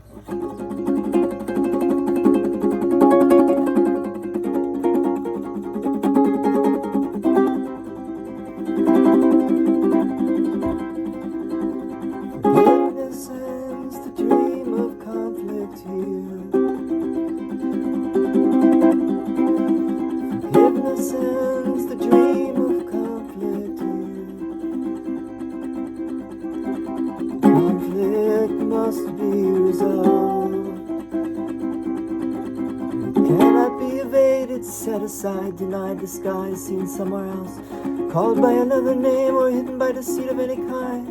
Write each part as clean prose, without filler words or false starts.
Forgiveness ends the dream of conflict here. Forgiveness ends the dream of conflict here. Conflict must be resolved. It cannot be evaded, set aside, denied, disguised, seen somewhere else, called by another name or hidden by deceit of any kind,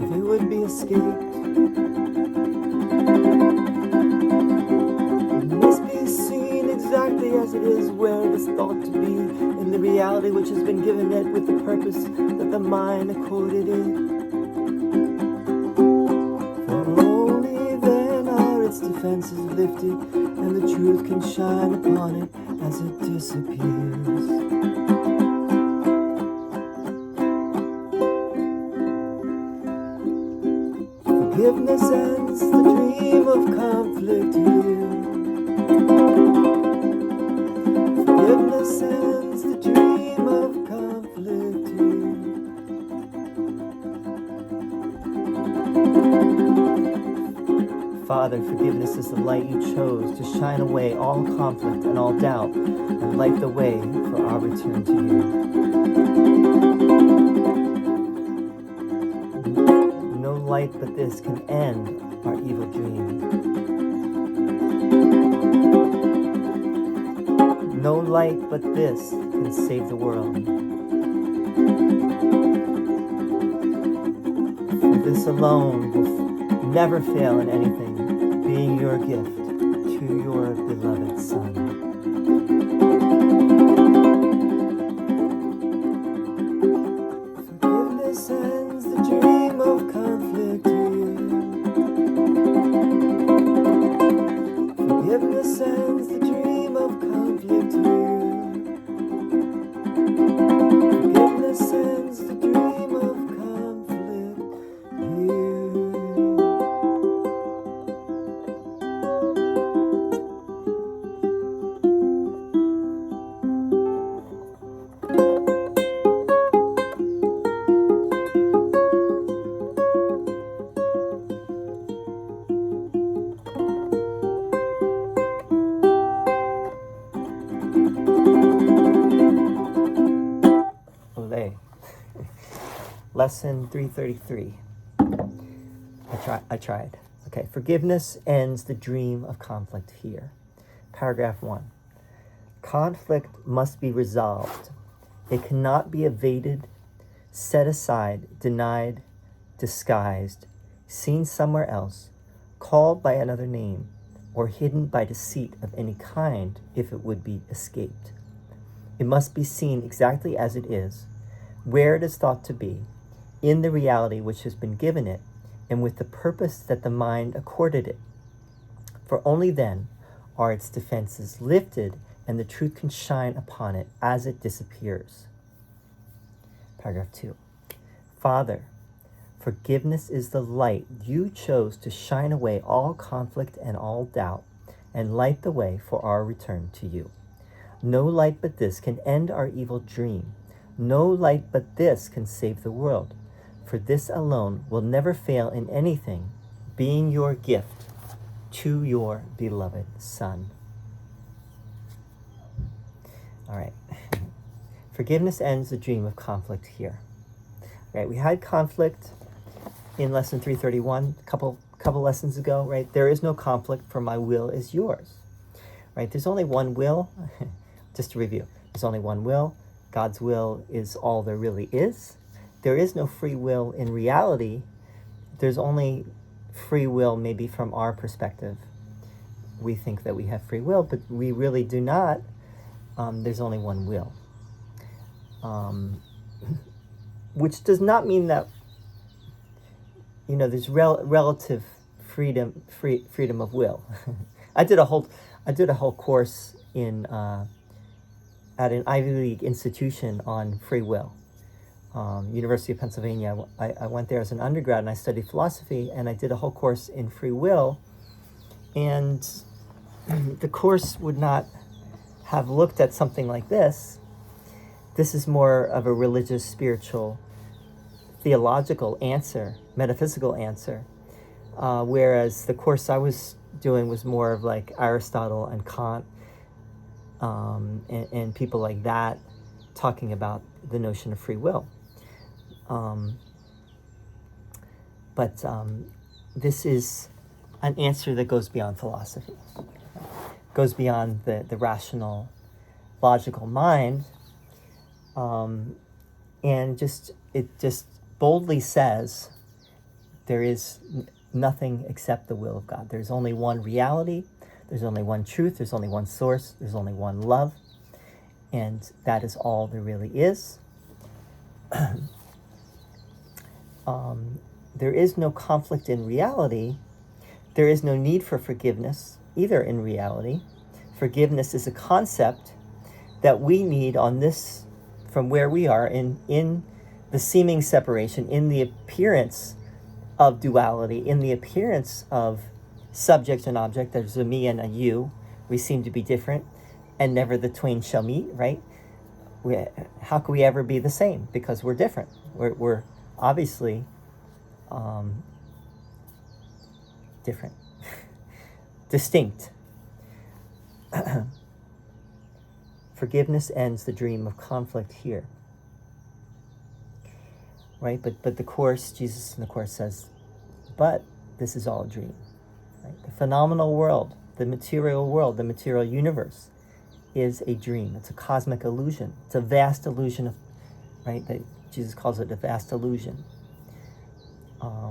if it would be escaped. It must be seen exactly as it is, where it is thought to be, in the reality which has been given it, with the purpose that the mind accorded it. For only then are its defenses lifted, and the truth can shine upon it as it disappears. Forgiveness ends the dream of conflict here. Forgiveness ends the dream of conflict here. Father, forgiveness is the light you chose to shine away all conflict and all doubt, and light the way for our return to you. No light but this can end our evil dream. No light but this can save the world. For this alone will never fail in anything, being your gift to your beloved Son. Forgiveness ends the dream of conflict here. Forgiveness ends the dream of conflict here. Forgiveness ends the dream of conflict here. Lesson 333. I tried. Okay, forgiveness ends the dream of conflict here. Paragraph 1. Conflict must be resolved. It cannot be evaded, set aside, denied, disguised, seen somewhere else, called by another name, or hidden by deceit of any kind if it would be escaped. It must be seen exactly as it is, where it is thought to be, in the reality which has been given it, and with the purpose that the mind accorded it. For only then are its defenses lifted, and the truth can shine upon it as it disappears. Paragraph 2. Father, forgiveness is the light you chose to shine away all conflict and all doubt, and light the way for our return to you. No light but this can end our evil dream. No light but this can save the world. For this alone will never fail in anything, being your gift to your beloved Son. All right. Forgiveness ends the dream of conflict here. All right, we had conflict in lesson 331 a couple lessons ago, right? There is no conflict, for my will is yours. Right? There's only one will. Just to review, there's only one will. God's will is all there really is. There is no free will in reality. There's only free will maybe from our perspective. We think that we have free will, but we really do not. There's only one will. Which does not mean that, there's relative freedom of will. I did a whole course at an Ivy League institution on free will. University of Pennsylvania. I went there as an undergrad and I studied philosophy, and I did a whole course in free will. And the Course would not have looked at something like this. This is more of a religious, spiritual, theological answer, metaphysical answer, whereas the Course I was doing was more of like Aristotle and Kant, and people like that, talking about the notion of free will. But this is an answer that goes beyond philosophy, goes beyond the rational, logical mind, and it just boldly says there is nothing except the will of God. There's only one reality, there's only one truth, there's only one source, there's only one love, and that is all there really is. There is no conflict in reality. There is no need for forgiveness either in reality. Forgiveness is a concept that we need on this, from where we are in the seeming separation, in the appearance of duality, in the appearance of subject and object. There's a me and a you. We seem to be different, and never the twain shall meet, right? How can we ever be the same? Because we're different. We're obviously different, distinct. Forgiveness ends the dream of conflict here, right? But the Course, Jesus in the Course says, but this is all a dream, right? The phenomenal world, the material universe is a dream. It's a cosmic illusion. It's a vast illusion of, right? That Jesus calls it a vast illusion,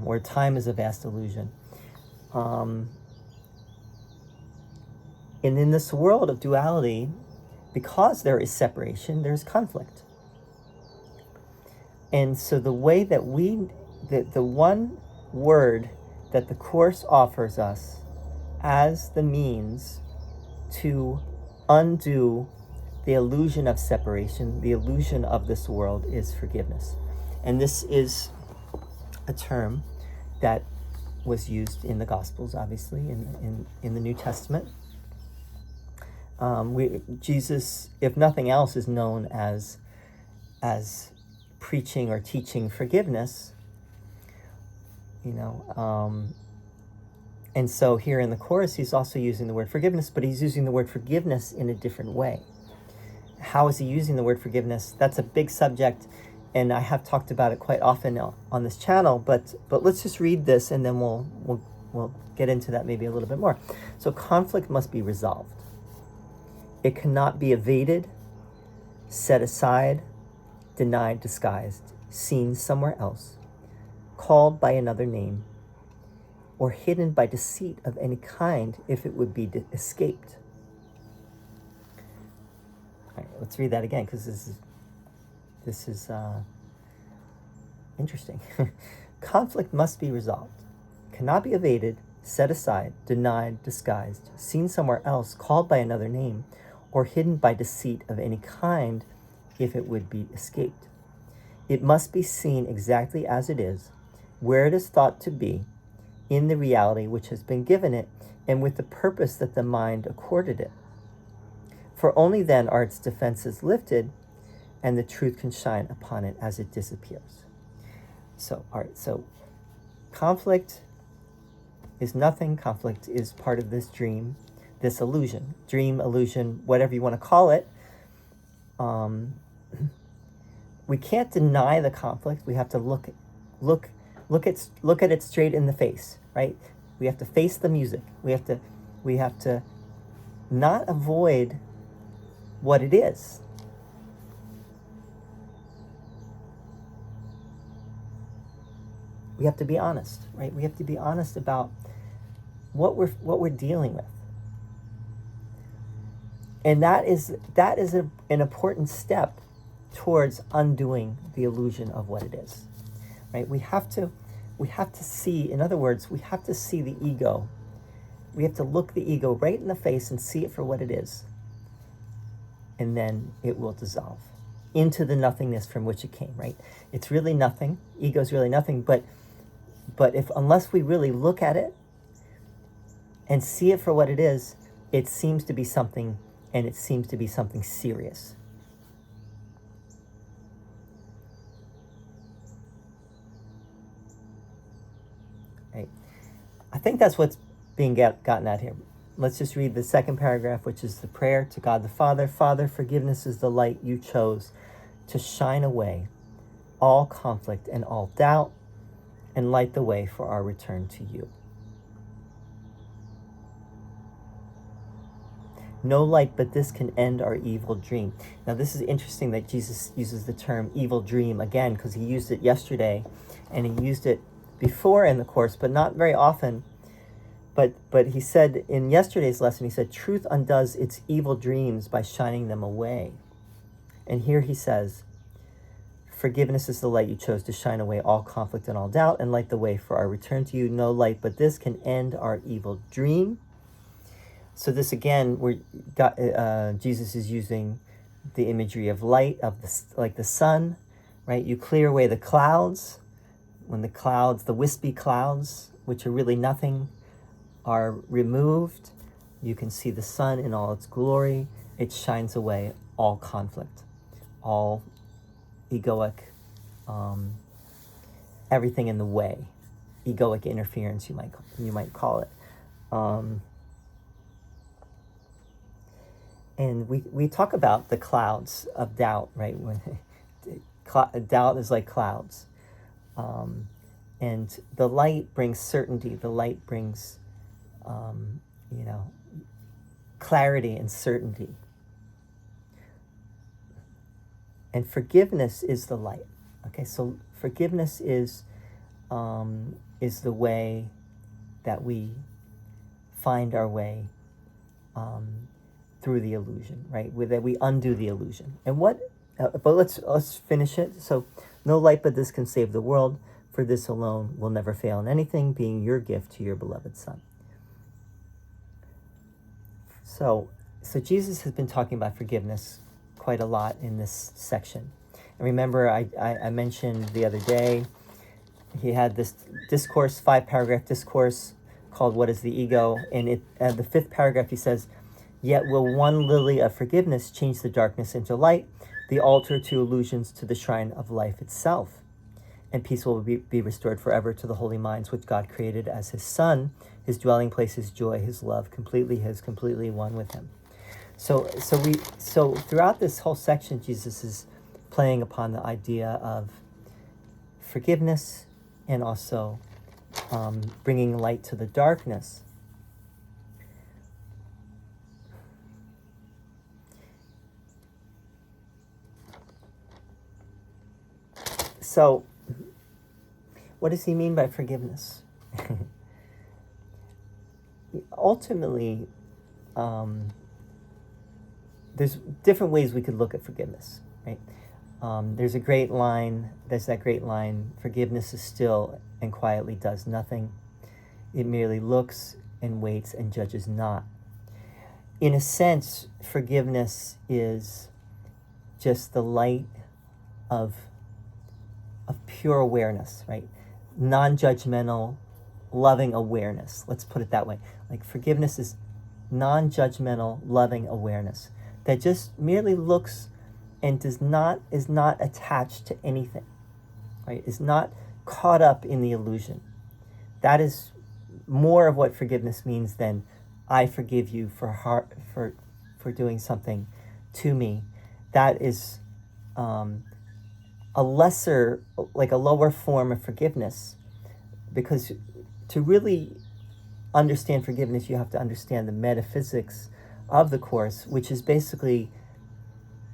or time is a vast illusion. And in this world of duality, because there is separation, there's conflict. And so the way that the one word that the Course offers us as the means to undo the illusion of separation, the illusion of this world, is forgiveness. And this is a term that was used in the Gospels, obviously, in the New Testament. Jesus, if nothing else, is known as preaching or teaching forgiveness, and so here in the Course, he's also using the word forgiveness, but he's using the word forgiveness in a different way. How is he using the word forgiveness? That's a big subject, and I have talked about it quite often on this channel, but let's just read this, and then we'll get into that maybe a little bit more. So conflict must be resolved. It cannot be evaded, set aside, denied, disguised, seen somewhere else, called by another name, or hidden by deceit of any kind if it would be escaped. All right, let's read that again, because this is interesting. Conflict must be resolved, cannot be evaded, set aside, denied, disguised, seen somewhere else, called by another name, or hidden by deceit of any kind if it would be escaped. It must be seen exactly as it is, where it is thought to be, in the reality which has been given it, and with the purpose that the mind accorded it. For only then are its defenses lifted, and the truth can shine upon it as it disappears. So, all right, so conflict is nothing. Conflict is part of this dream, this illusion, dream, illusion, whatever you want to call it. We can't deny the conflict. We have to look at it straight in the face, right? We have to face the music. We have to not avoid what it is. We have to be honest, right? We have to be honest about what we're dealing with. And that is an important step towards undoing the illusion of what it is, right? We have to see, in other words, we have to see the ego. We have to look the ego right in the face and see it for what it is. And then it will dissolve into the nothingness from which it came, right? It's really nothing. Ego's really nothing, but unless we really look at it and see it for what it is, it seems to be something, and it seems to be something serious. Right? I think that's what's being gotten at here. Let's just read the second paragraph, which is the prayer to God the Father. Father, forgiveness is the light you chose to shine away all conflict and all doubt, and light the way for our return to you. No light but this can end our evil dream. Now this is interesting that Jesus uses the term evil dream again, because he used it yesterday and he used it before in the course, but not very often. But he said in yesterday's lesson, he said, truth undoes its evil dreams by shining them away. And here he says, forgiveness is the light you chose to shine away all conflict and all doubt, and light the way for our return to you. No light but this can end our evil dream. So this again, Jesus is using the imagery of light, like the sun, right? You clear away the clouds. When the wispy clouds, which are really nothing, are removed, you can see the sun in all its glory. It shines away all conflict, all egoic, everything in the way, egoic interference, you might call it. And we talk about the clouds of doubt, right? When doubt is like clouds. And the light brings certainty. The light brings, clarity and certainty. And forgiveness is the light. Okay, so forgiveness is the way that we find our way through the illusion, right? That we undo the illusion. And but let's finish it. So, no light but this can save the world. For this alone will never fail in anything, being your gift to your beloved Son. So Jesus has been talking about forgiveness quite a lot in this section. And remember, I mentioned the other day, he had this discourse, 5-paragraph discourse called What is the Ego? And the 5th paragraph, he says, yet will one lily of forgiveness change the darkness into light, the altar to illusions to the shrine of life itself. And peace will be restored forever to the holy minds which God created as his Son, his dwelling place, his joy, his love, completely his, completely one with him. So throughout this whole section, Jesus is playing upon the idea of forgiveness and also bringing light to the darkness. So, what does he mean by forgiveness? Ultimately, there's different ways we could look at forgiveness, right? There's that great line, forgiveness is still and quietly does nothing. It merely looks and waits and judges not. In a sense, forgiveness is just the light of pure awareness, right? Non-judgmental, loving awareness. Let's put it that way. Like forgiveness is non-judgmental, loving awareness that just merely looks and is not attached to anything, right? Is not caught up in the illusion. That is more of what forgiveness means than I forgive you for doing something to me. That is a lower form of forgiveness, because to really understand forgiveness, you have to understand the metaphysics of the Course, which is basically,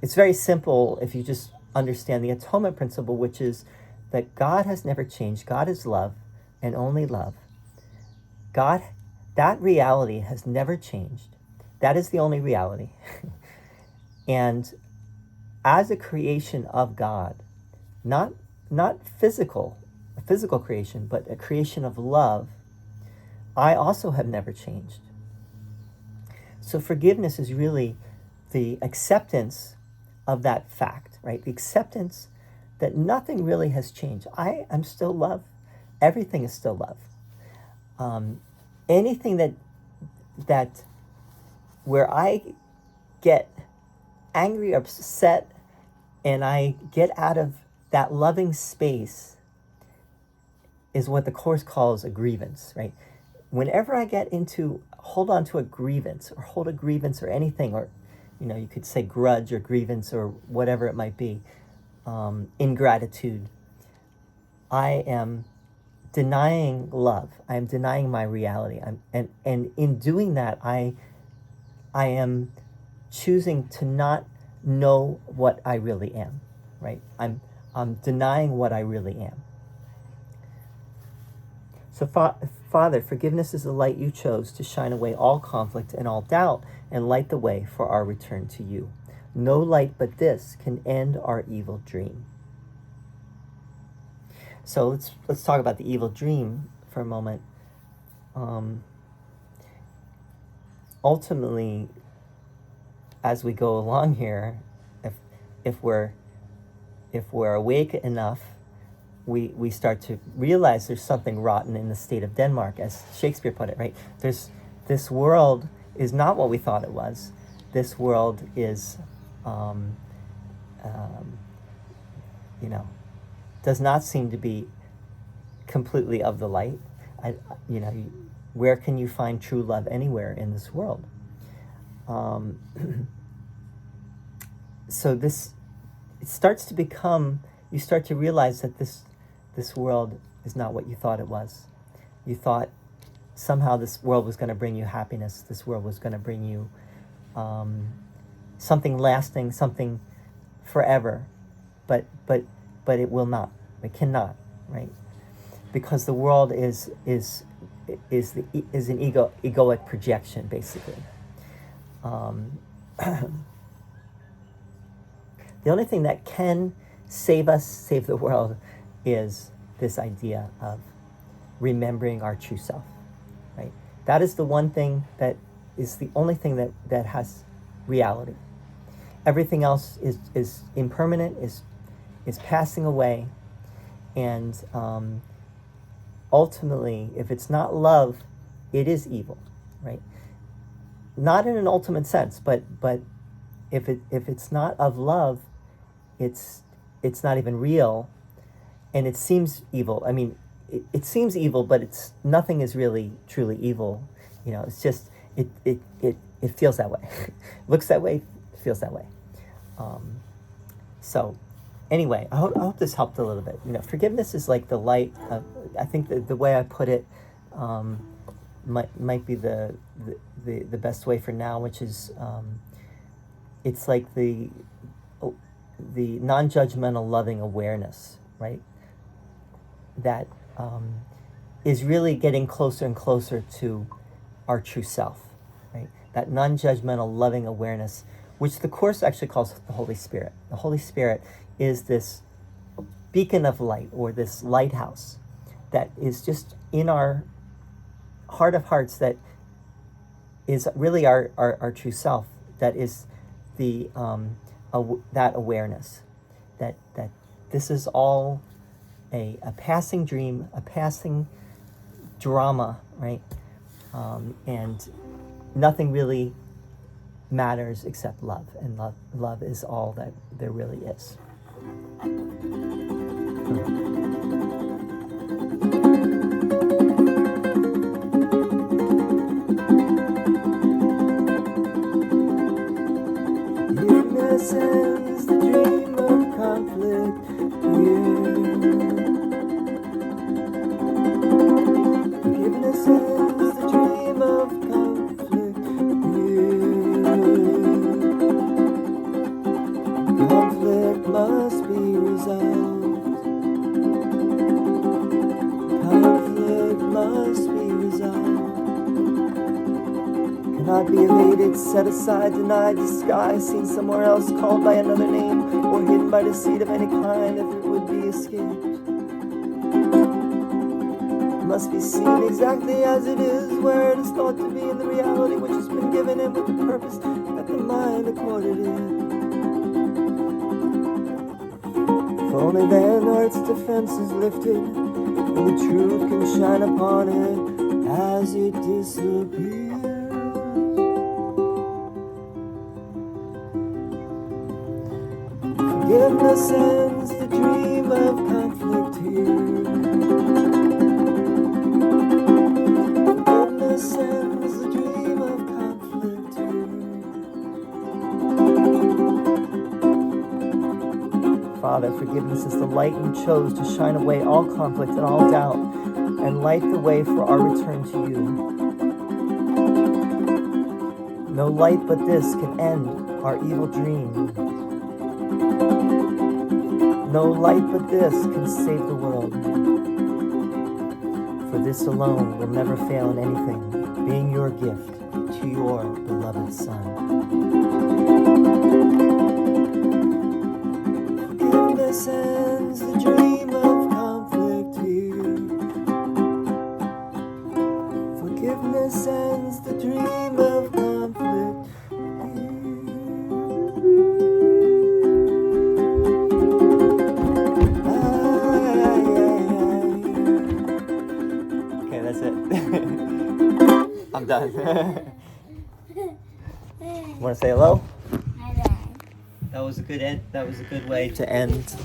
it's very simple if you just understand the atonement principle, which is that God has never changed. God is love and only love. God, that reality has never changed. That is the only reality. And as a creation of God, not a physical creation, but a creation of love, I also have never changed. So forgiveness is really the acceptance of that fact, right? The acceptance that nothing really has changed. I am still love. Everything is still love. Anything that that where I get angry, upset, and I get out of that loving space is what the Course calls a grievance, right? Whenever I get into, hold on to a grievance, or hold a grievance or anything, or, you could say grudge or grievance or whatever it might be, ingratitude, I am denying love. I am denying my reality. And in doing that, I am choosing to not know what I really am, right? I'm denying what I really am. So, Father, forgiveness is the light you chose to shine away all conflict and all doubt and light the way for our return to you. No light but this can end our evil dream. So let's talk about the evil dream for a moment. Ultimately, as we go along here, if we're awake enough, we start to realize there's something rotten in the state of Denmark, as Shakespeare put it, right? This world is not what we thought it was. This world is, does not seem to be completely of the light. Where can you find true love anywhere in this world? So it starts to become, you start to realize that this world is not what you thought it was. You thought somehow this world was going to bring you happiness. This world was going to bring you something lasting, something forever, but it will not. It cannot, right? Because the world is an egoic projection, basically. The only thing that can save the world, is this idea of remembering our true self, right? That is the one thing that is the only thing that has reality. Everything else is impermanent, is passing away, and ultimately, if it's not love, it is evil, right? Not in an ultimate sense, but if it's not of love, it's not even real, and it seems evil. I mean, it seems evil, but nothing is really truly evil. It's just it feels that way. Looks that way, feels that way. So anyway, I hope this helped a little bit. Forgiveness is like the light. I think the way I put it might be the best way for now, which is it's like the non-judgmental loving awareness, right? That is really getting closer and closer to our true self, right? That non-judgmental loving awareness, which the Course actually calls the Holy Spirit. The Holy Spirit is this beacon of light, or this lighthouse that is just in our heart of hearts, that is really our true self, that is the that awareness, that this is all a passing dream, a passing drama, right? And nothing really matters except love, and love is all that there really is. Forgiveness ends the dream of conflict here. Forgiveness ends the dream of conflict here. Conflict must be resolved. Conflict must be resolved. Cannot be evaded, set aside, denied, disguised, seen somewhere else, called by another name, or hidden by deceit of any kind, if it would be escaped. It must be seen exactly as it is, where it is thought to be, in the reality which has been given it, with the purpose that the mind accorded it. For only then are its defenses lifted, and the truth can shine upon it as it disappears. Forgiveness ends the dream of conflict here. Forgiveness ends the dream of conflict here. Father, forgiveness is the light you chose to shine away all conflict and all doubt, and light the way for our return to you. No light but this can end our evil dream. No light but this can save the world. For this alone will never fail in anything, being your gift to your beloved Son. Forgiveness ends the dream of conflict here. Forgiveness ends the dream of conflict here. Okay, that's it. I'm done. Want to say hello? That was a good end. That was a good way to end.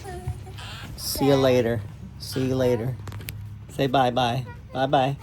See you later. See you later. Say bye bye. Bye bye.